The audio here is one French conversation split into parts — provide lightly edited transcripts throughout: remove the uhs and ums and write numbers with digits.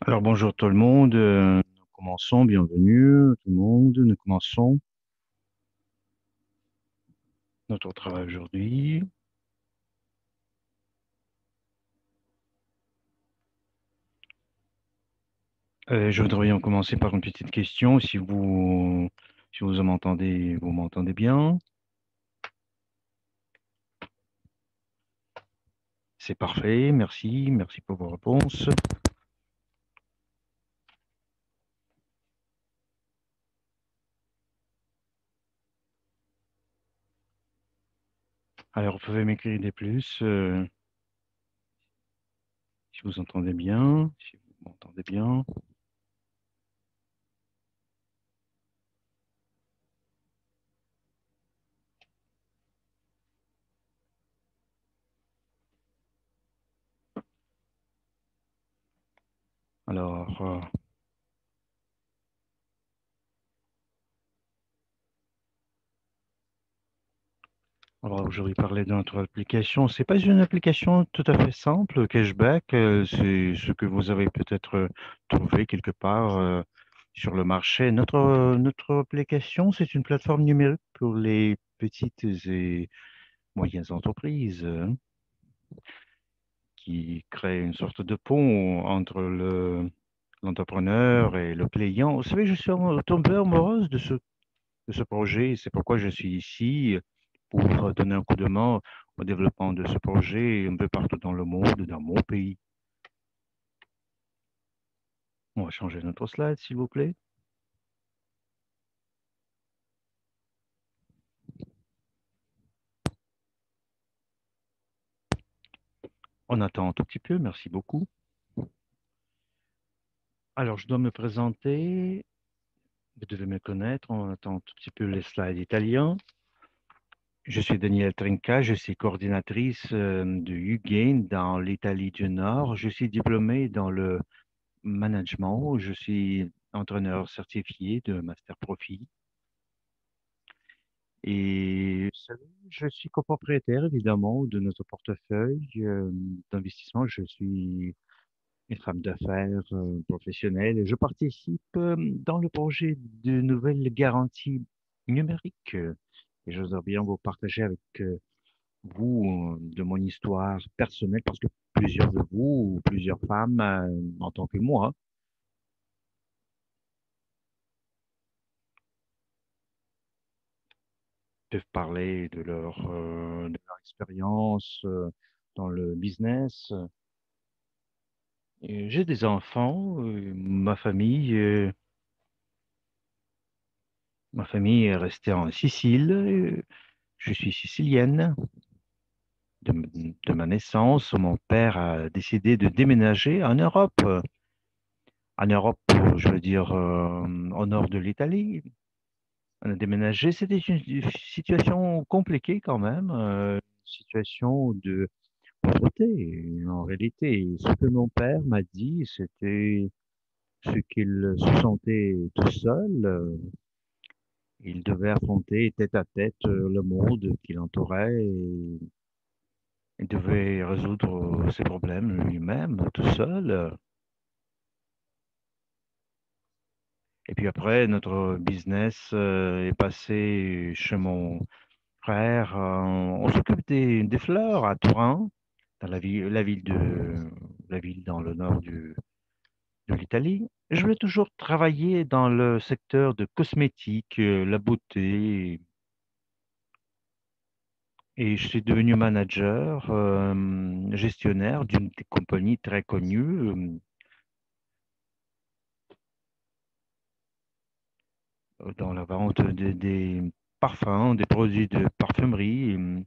Alors bonjour tout le monde, nous commençons, bienvenue tout le monde, nous commençons notre travail aujourd'hui. Je voudrais bien commencer par une petite question, si vous m'entendez bien, c'est parfait, merci pour vos réponses. Alors vous pouvez m'écrire des plus, si vous entendez bien, si vous m'entendez bien. Alors, on va aujourd'hui parler de notre application. C'est pas une application tout à fait simple, Cashback. C'est ce que vous avez peut-être trouvé quelque part sur le marché. Notre application, c'est une plateforme numérique pour les petites et moyennes entreprises qui crée une sorte de pont entre l'entrepreneur et le client. Vous savez, je suis tombé amoureuse de ce projet. C'est pourquoi je suis ici pour donner un coup de main au développement de ce projet un peu partout dans le monde, dans mon pays. On va changer notre slide, s'il vous plaît. On attend un tout petit peu, merci beaucoup. Alors, je dois me présenter. Vous devez me connaître. On attend un tout petit peu les slides italiens. Je suis Danielle Trinca, je suis coordinatrice de UGAIN dans l'Italie du Nord. Je suis diplômée dans le management. Je suis entraîneur certifié de Master Profit. Et vous savez, je suis copropriétaire, évidemment, de notre portefeuille d'investissement. Je suis une femme d'affaires professionnelle et je participe dans le projet de nouvelles garanties numériques. Et je voudrais bien vous partager avec vous de mon histoire personnelle parce que plusieurs de vous, ou plusieurs femmes, en tant que moi, peuvent parler de leur expérience dans le business. Et j'ai des enfants, ma famille est restée en Sicile. Je suis sicilienne de ma naissance. Mon père a décidé de déménager en Europe. En Europe, je veux dire, au nord de l'Italie. On a déménagé. C'était une situation compliquée quand même, une situation de pauvreté. Et en réalité, ce que mon père m'a dit, c'était ce qu'il se sentait tout seul. Il devait affronter tête à tête le monde qui l'entourait et il devait résoudre ses problèmes lui-même, tout seul. Et puis après, notre business est passé chez mon frère. On s'occupe des fleurs à Turin, dans la ville dans le nord de l'Italie. Je voulais toujours travailler dans le secteur de cosmétiques, la beauté. Et je suis devenu manager, gestionnaire d'une compagnie très connue dans la vente des parfums, des produits de parfumerie.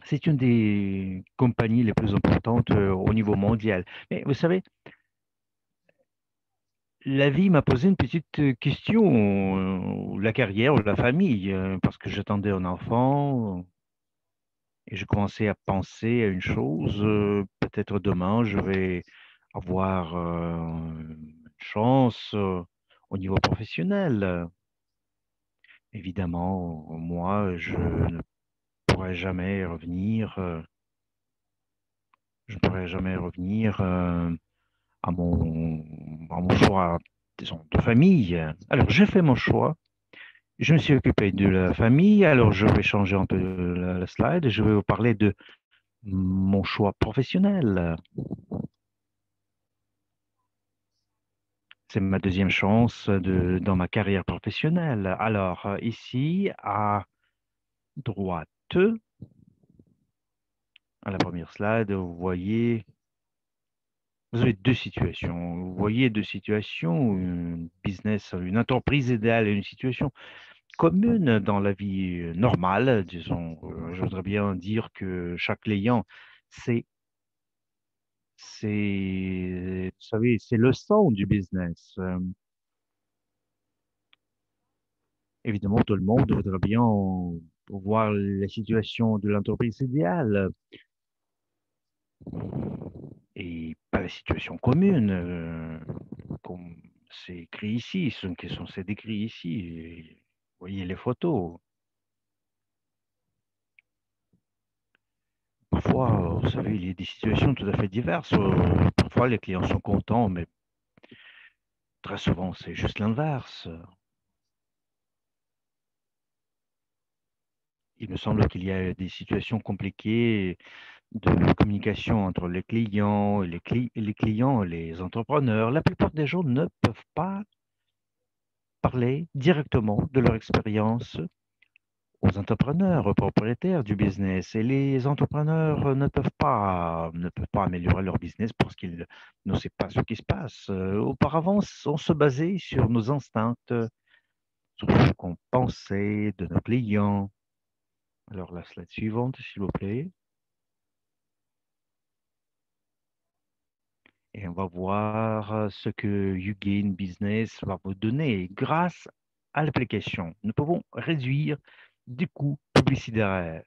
C'est une des compagnies les plus importantes au niveau mondial. Mais vous savez, la vie m'a posé une petite question, la carrière ou la famille, parce que j'attendais un enfant et je commençais à penser à une chose, peut-être demain je vais avoir une chance au niveau professionnel. Évidemment, moi, je ne pourrai jamais revenir, je ne pourrai jamais revenir. à mon choix, disons, de famille. Alors, j'ai fait mon choix. Je me suis occupé de la famille. Alors, je vais changer un peu la slide et je vais vous parler de mon choix professionnel. C'est ma deuxième chance dans ma carrière professionnelle. Alors, ici, à droite, à la première slide, vous avez deux situations. Vous voyez deux situations, une business, une entreprise idéale et une situation commune dans la vie normale. Disons, je voudrais bien dire que chaque client, c'est, vous savez, c'est le son du business. Évidemment, tout le monde voudrait bien voir la situation de l'entreprise idéale et pas la situation commune, comme c'est écrit ici, ce qui sont c'est décrit ici. Et vous voyez les photos. Parfois, vous savez, il y a des situations tout à fait diverses. Parfois, les clients sont contents, mais très souvent, c'est juste l'inverse. Il me semble qu'il y a des situations compliquées de communication entre les clients, et les clients, et les entrepreneurs. La plupart des gens ne peuvent pas parler directement de leur expérience aux entrepreneurs, aux propriétaires du business. Et les entrepreneurs ne peuvent pas améliorer leur business parce qu'ils ne savent pas ce qui se passe. Auparavant, on se basait sur nos instincts, sur ce qu'on pensait de nos clients. Alors, la slide suivante, s'il vous plaît. Et on va voir ce que YouGain Business va vous donner. Grâce à l'application, nous pouvons réduire des coûts publicitaires.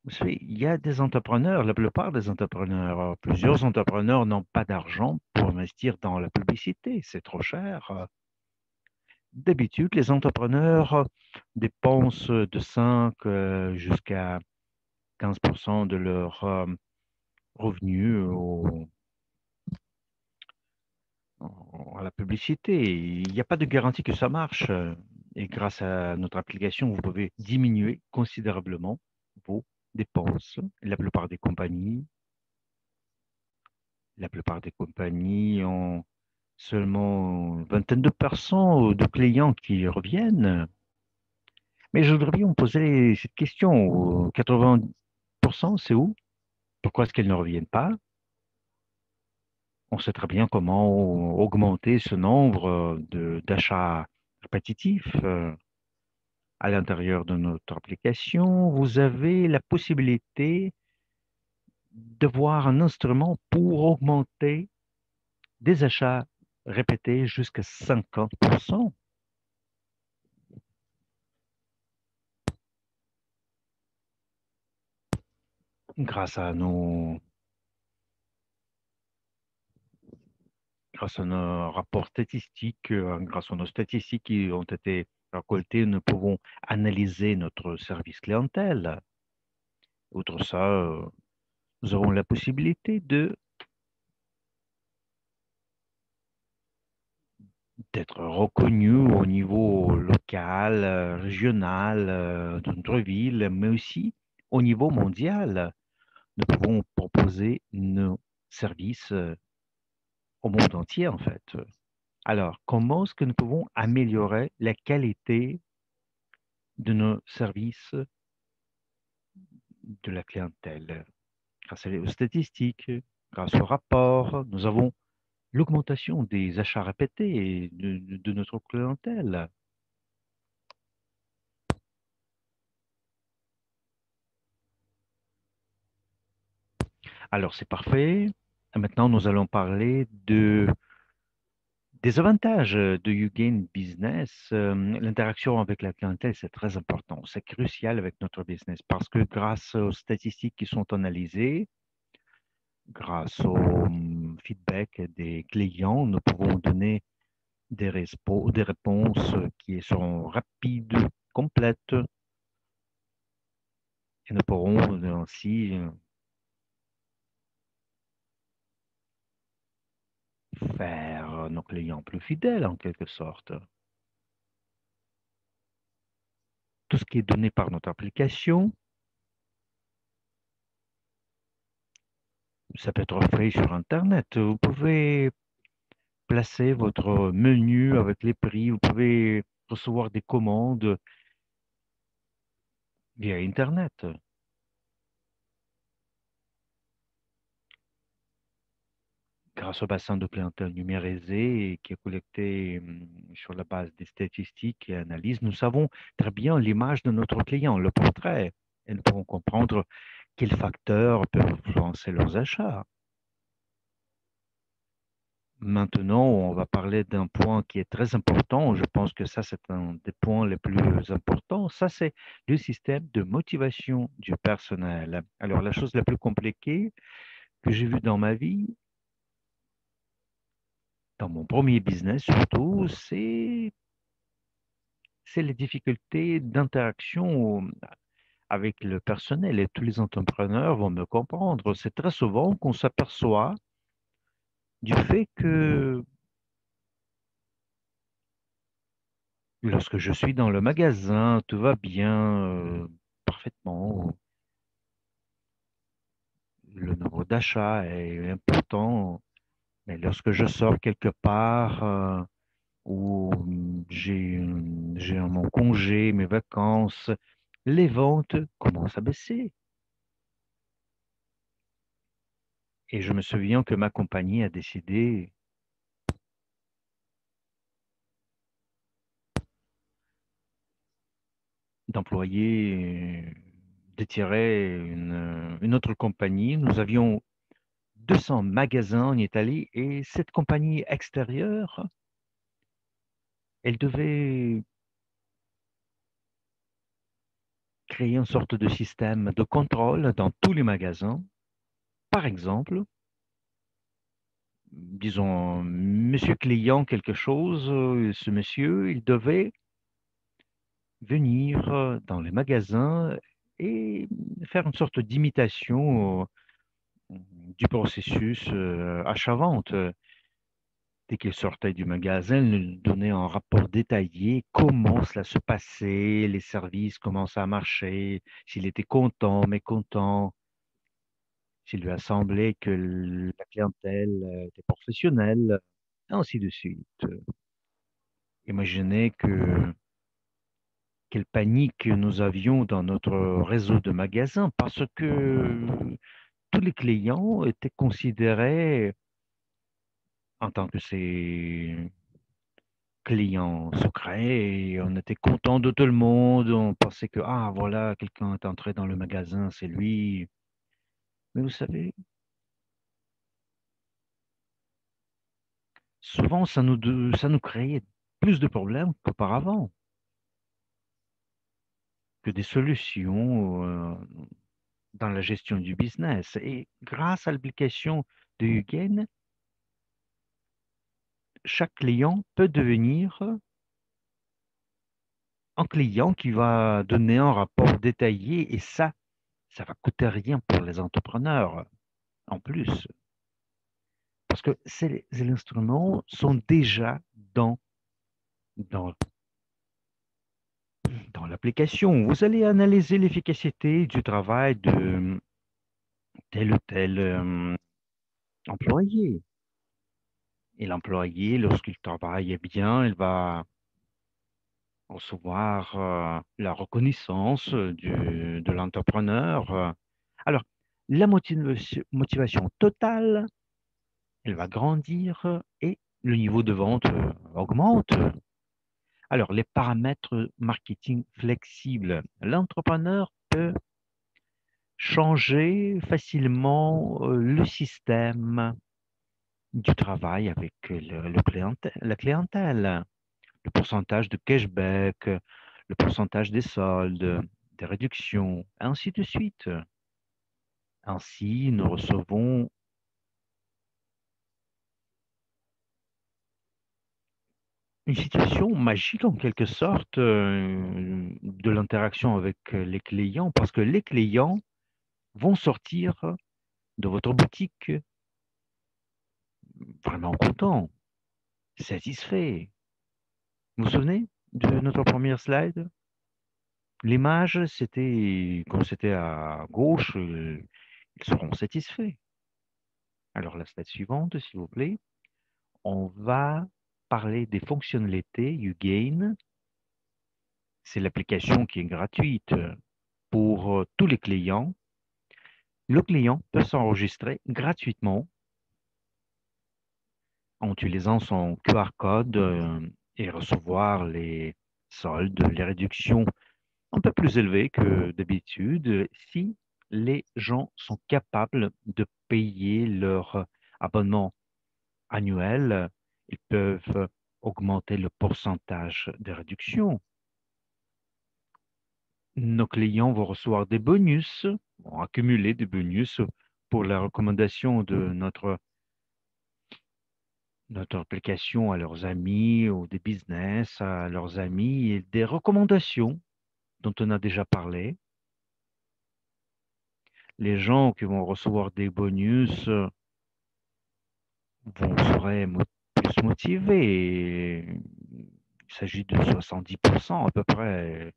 Vous savez, il y a des entrepreneurs, la plupart des entrepreneurs, plusieurs entrepreneurs n'ont pas d'argent pour investir dans la publicité, c'est trop cher. D'habitude, les entrepreneurs dépensent de 5 jusqu'à 15% de leurs revenus à la publicité. Il n'y a pas de garantie que ça marche. Et grâce à notre application, vous pouvez diminuer considérablement vos dépenses. La plupart des compagnies ont seulement une vingtaine de personnes de clients qui reviennent. Mais je voudrais bien vous poser cette question. 80%, c'est où? Pourquoi est-ce qu'elles ne reviennent pas? On sait très bien comment augmenter ce nombre d'achats répétitifs à l'intérieur de notre application. Vous avez la possibilité d'avoir un instrument pour augmenter des achats répétés jusqu'à 50%. Grâce à nos, grâce à nos rapports statistiques, grâce à nos statistiques qui ont été récoltées, nous pouvons analyser notre service clientèle. Outre ça, nous avons la possibilité d'être reconnus au niveau local, régional, de notre ville, mais aussi au niveau mondial. Nous pouvons proposer nos services au monde entier, en fait. Alors, comment est-ce que nous pouvons améliorer la qualité de nos services de la clientèle? Grâce aux statistiques, grâce aux rapports, nous avons l'augmentation des achats répétés de notre clientèle. Alors, c'est parfait. Maintenant, nous allons parler des avantages de YouGain Business. L'interaction avec la clientèle, c'est très important. C'est crucial avec notre business parce que grâce aux statistiques qui sont analysées, grâce au feedback des clients, nous pouvons donner des réponses qui sont rapides, complètes, et nous pourrons ainsi rendre nos clients plus fidèles en quelque sorte. Tout ce qui est donné par notre application, ça peut être offert sur Internet. Vous pouvez placer votre menu avec les prix, vous pouvez recevoir des commandes via Internet. Grâce au bassin de clientèle numérisé et qui est collecté sur la base des statistiques et analyses, nous savons très bien l'image de notre client, le portrait, et nous pouvons comprendre quels facteurs peuvent influencer leurs achats. Maintenant, on va parler d'un point qui est très important. Je pense que ça, c'est un des points les plus importants. Ça, c'est le système de motivation du personnel. Alors, la chose la plus compliquée que j'ai vue dans ma vie, dans mon premier business surtout, c'est les difficultés d'interaction avec le personnel et tous les entrepreneurs vont me comprendre. C'est très souvent qu'on s'aperçoit du fait que lorsque je suis dans le magasin, tout va bien, parfaitement. Le nombre d'achats est important, mais lorsque je sors quelque part où j'ai mon congé, mes vacances, les ventes commencent à baisser. Et je me souviens que ma compagnie a décidé d'employer, d'étirer une autre compagnie. Nous avions 200 magasins en Italie et cette compagnie extérieure, elle devait créer une sorte de système de contrôle dans tous les magasins. Par exemple, disons, monsieur client quelque chose, ce monsieur, il devait venir dans les magasins et faire une sorte d'imitation du processus achat-vente. Dès qu'il sortait du magasin, il nous donnait un rapport détaillé, comment cela se passait, les services, comment ça marchait, s'il était content, mécontent, s'il lui a semblé que la clientèle était professionnelle, et ainsi de suite. Imaginez quelle panique nous avions dans notre réseau de magasins parce que tous les clients étaient considérés en tant que ces clients secrets et on était content de tout le monde. On pensait que, ah, voilà, quelqu'un est entré dans le magasin, c'est lui. Mais vous savez, souvent, ça nous créait plus de problèmes qu'auparavant, que des solutions dans la gestion du business. Et grâce à l'application de Huguen, chaque client peut devenir un client qui va donner un rapport détaillé et ça va coûter rien pour les entrepreneurs en plus. Parce que ces instruments sont déjà dans, dans l'application. Vous allez analyser l'efficacité du travail de tel ou tel employé. Et l'employé, lorsqu'il travaille bien, il va recevoir la reconnaissance de l'entrepreneur. Alors, la motivation totale, elle va grandir et le niveau de vente augmente. Alors, les paramètres marketing flexibles. L'entrepreneur peut changer facilement le système du travail avec la clientèle, le pourcentage de cashback, le pourcentage des soldes, des réductions, ainsi de suite. Ainsi, nous recevons une situation magique en quelque sorte de l'interaction avec les clients parce que les clients vont sortir de votre boutique vraiment contents. satisfait. Vous vous souvenez de notre première slide? L'image, c'était, quand c'était à gauche, ils seront satisfaits. Alors, la slide suivante, s'il vous plaît. On va parler des fonctionnalités YouGain. C'est l'application qui est gratuite pour tous les clients. Le client peut s'enregistrer gratuitement en utilisant son QR code et recevoir les soldes, les réductions un peu plus élevées que d'habitude si les gens sont capables de payer leur abonnement annuel. Ils peuvent augmenter le pourcentage de réduction. Nos clients vont recevoir des bonus, vont accumuler des bonus pour la recommandation de notre application à leurs amis ou des business à leurs amis et des recommandations dont on a déjà parlé. Les gens qui vont recevoir des bonus seraient plus motivés. Il s'agit de 70% à peu près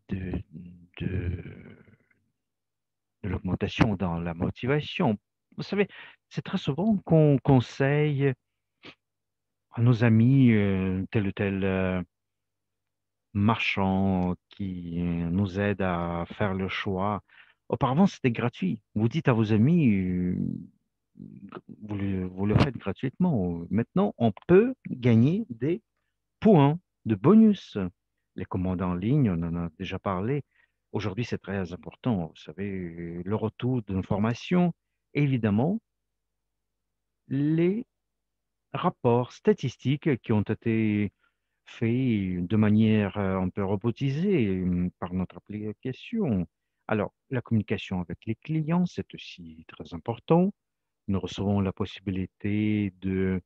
de, de, de l'augmentation dans la motivation. Vous savez, c'est très souvent qu'on conseille à nos amis tel ou tel marchand qui nous aide à faire le choix. Auparavant, c'était gratuit. Vous dites à vos amis, vous le faites gratuitement. Maintenant, on peut gagner des points de bonus. Les commandes en ligne, on en a déjà parlé. Aujourd'hui, c'est très important. Vous savez, le retour d'informations, évidemment, les rapports statistiques qui ont été faits de manière un peu robotisée par notre application. Alors, la communication avec les clients, c'est aussi très important. Nous recevons la possibilité de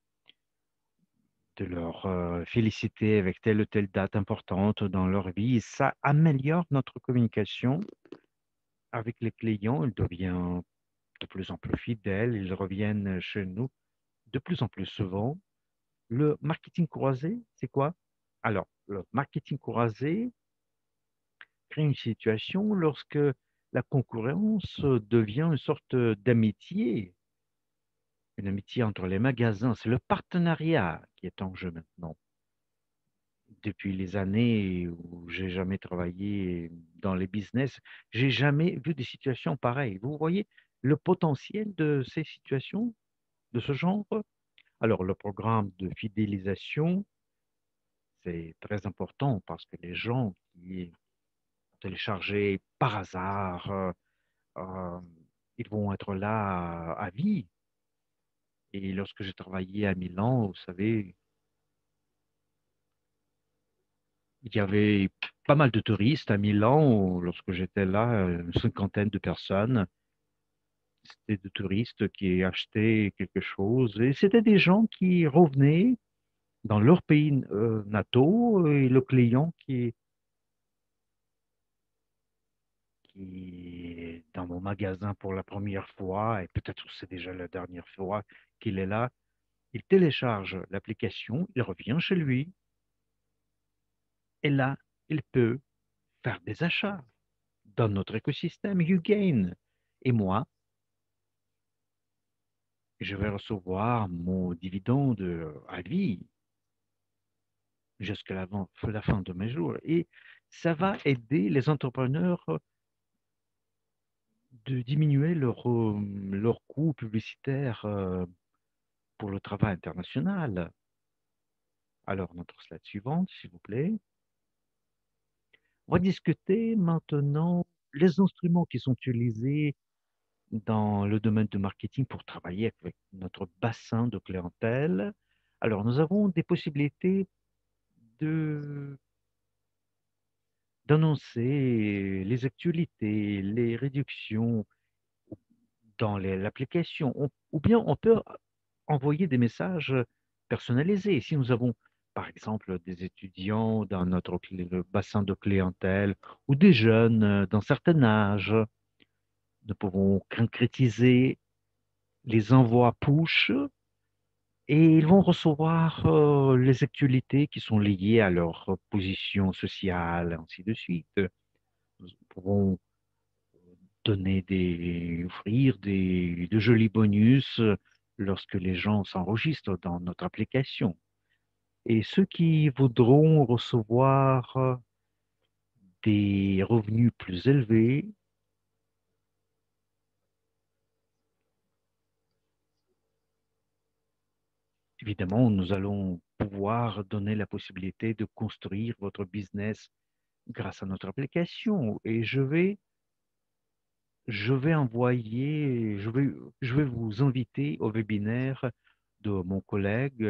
leur féliciter avec telle ou telle date importante dans leur vie. Et ça améliore notre communication avec les clients. Ils deviennent de plus en plus fidèles. Ils reviennent chez nous de plus en plus souvent. Le marketing croisé, c'est quoi? Alors, le marketing croisé crée une situation lorsque la concurrence devient une sorte d'amitié, une amitié entre les magasins. C'est le partenariat qui est en jeu maintenant. Depuis les années où j'ai jamais travaillé dans les business, j'ai jamais vu des situations pareilles. Vous voyez le potentiel de ces situations, de ce genre? Alors, le programme de fidélisation, c'est très important parce que les gens qui ont téléchargé par hasard, euh, ils vont être là à vie. Et lorsque j'ai travaillé à Milan, vous savez, il y avait pas mal de touristes à Milan. Lorsque j'étais là, une cinquantaine de personnes. C'était des touristes qui achetaient quelque chose. Et c'était des gens qui revenaient dans leur pays nataux et le client qui est dans mon magasin pour la première fois, et peut-être c'est déjà la dernière fois qu'il est là, il télécharge l'application, il revient chez lui, et là, il peut faire des achats dans notre écosystème YouGain. Et moi, je vais recevoir mon dividende à vie jusqu'à la fin de mes jours. Et ça va aider les entrepreneurs de diminuer leur coût publicitaire pour le travail international. Alors, notre slide suivante, s'il vous plaît. On va discuter maintenant les instruments qui sont utilisés dans le domaine du marketing pour travailler avec notre bassin de clientèle. Alors, nous avons des possibilités de d'annoncer les actualités, les réductions dans l'application, ou bien on peut envoyer des messages personnalisés. Si nous avons, par exemple, des étudiants dans notre le bassin de clientèle ou des jeunes d'un certain âge, nous pouvons concrétiser les envois push et ils vont recevoir les actualités qui sont liées à leur position sociale, ainsi de suite. Nous pourrons offrir de jolis bonus lorsque les gens s'enregistrent dans notre application. Et ceux qui voudront recevoir des revenus plus élevés, évidemment, nous allons pouvoir donner la possibilité de construire votre business grâce à notre application. Et je vais vous inviter au webinaire de mon collègue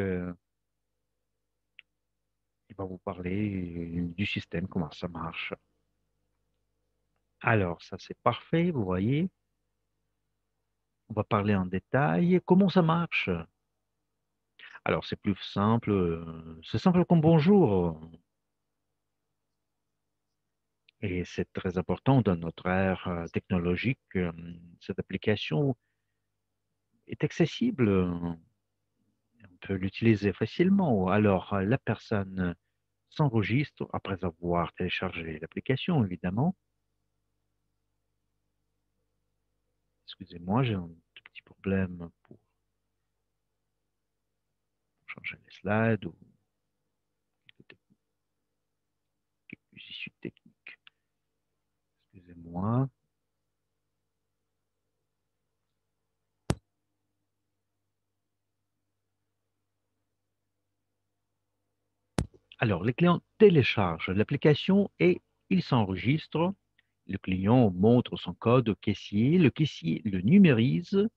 qui va vous parler du système, comment ça marche. Alors, ça c'est parfait, vous voyez. On va parler en détail. Comment ça marche? Alors, c'est plus simple. C'est simple comme bonjour. Et c'est très important dans notre ère technologique. Cette application est accessible. On peut l'utiliser facilement. Alors, la personne s'enregistre après avoir téléchargé l'application, évidemment. Excusez-moi, j'ai un tout petit problème pour changer les slides ou quelques issues techniques. Excusez-moi. Alors, les clients téléchargent l'application et ils s'enregistrent. Le client montre son code au caissier. Le caissier le numérise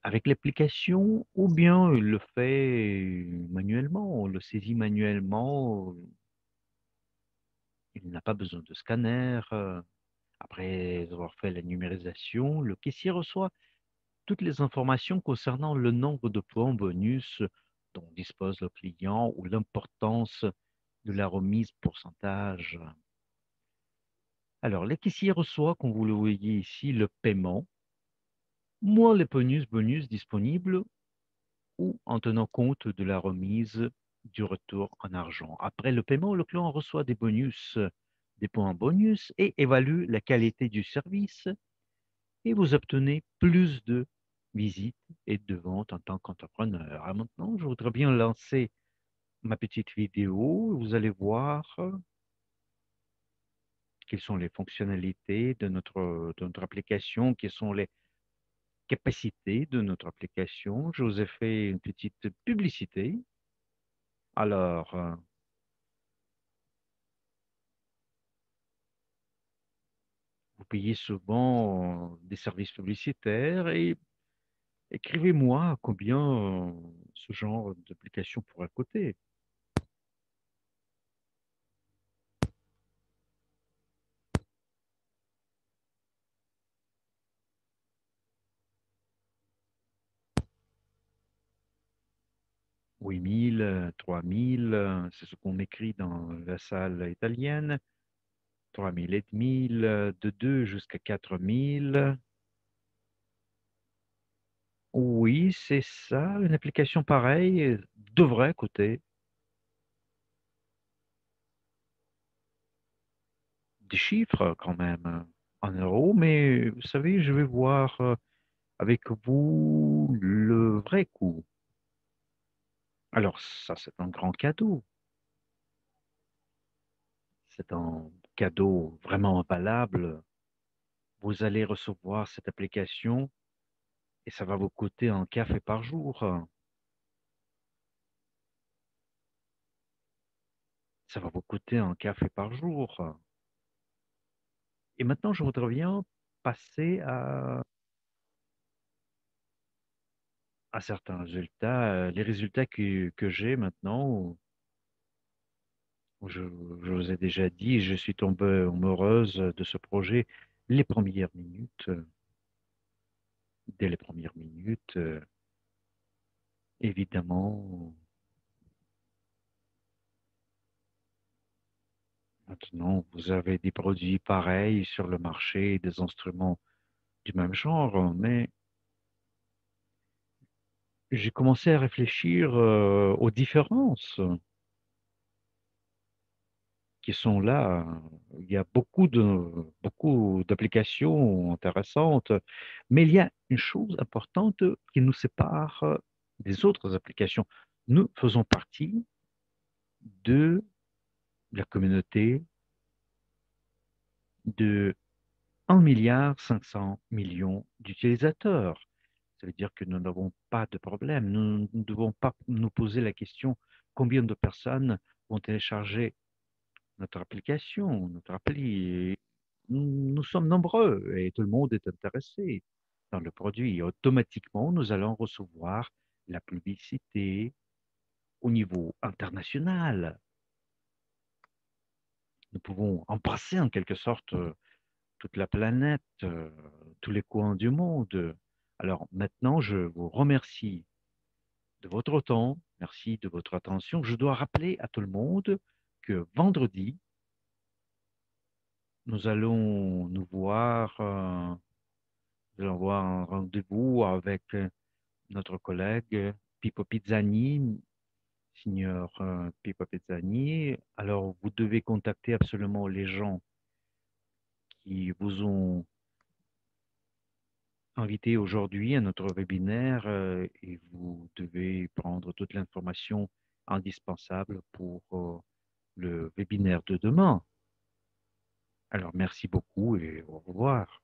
avec l'application ou bien il le fait manuellement, on le saisit manuellement. Il n'a pas besoin de scanner. Après avoir fait la numérisation, le caissier reçoit toutes les informations concernant le nombre de points bonus dont dispose le client ou l'importance de la remise pourcentage. Alors, le caissier reçoit, comme vous le voyez ici, le paiement, moins les bonus disponibles ou en tenant compte de la remise du retour en argent. Après le paiement, le client reçoit des bonus, des points bonus et évalue la qualité du service et vous obtenez plus de visites et de ventes en tant qu'entrepreneur. Ah, maintenant, je voudrais bien lancer ma petite vidéo. Vous allez voir quelles sont les fonctionnalités de notre application, quelles sont les capacités de notre application. Je vous ai fait une petite publicité. Alors, vous payez souvent des services publicitaires et écrivez-moi combien ce genre d'application pourrait coûter. Oui, 1000, 3000, c'est ce qu'on m'écrit dans la salle italienne. 3000 et demi, de 2 jusqu'à 4000. Oui, c'est ça. Une application pareille devrait coûter des chiffres quand même en euros, mais vous savez, je vais voir avec vous le vrai coût. Alors, ça, c'est un grand cadeau. C'est un cadeau vraiment valable. Vous allez recevoir cette application et ça va vous coûter un café par jour. Ça va vous coûter un café par jour. Et maintenant, je voudrais bien passer à certains résultats. Les résultats que j'ai maintenant, je, je vous ai déjà dit, je suis tombée amoureuse de ce projet les premières minutes. Dès les premières minutes, évidemment. Maintenant, vous avez des produits pareils sur le marché, des instruments du même genre, mais j'ai commencé à réfléchir aux différences qui sont là. Il y a beaucoup d'applications intéressantes, mais il y a une chose importante qui nous sépare des autres applications. Nous faisons partie de la communauté de 1,5 milliard d'utilisateurs. Ça veut dire que nous n'avons pas de problème. Nous ne devons pas nous poser la question combien de personnes vont télécharger notre application, notre appli. Et nous sommes nombreux et tout le monde est intéressé dans le produit. Et automatiquement, nous allons recevoir la publicité au niveau international. Nous pouvons embrasser en quelque sorte toute la planète, tous les coins du monde. Alors maintenant, je vous remercie de votre temps, merci de votre attention. Je dois rappeler à tout le monde que vendredi, nous allons nous voir, nous allons avoir un rendez-vous avec notre collègue Pippo Pizzani, Signor Pippo Pizzani. Alors, vous devez contacter absolument les gens qui vous ont invité aujourd'hui à notre webinaire et vous devez prendre toute l'information indispensable pour le webinaire de demain. Alors, merci beaucoup et au revoir.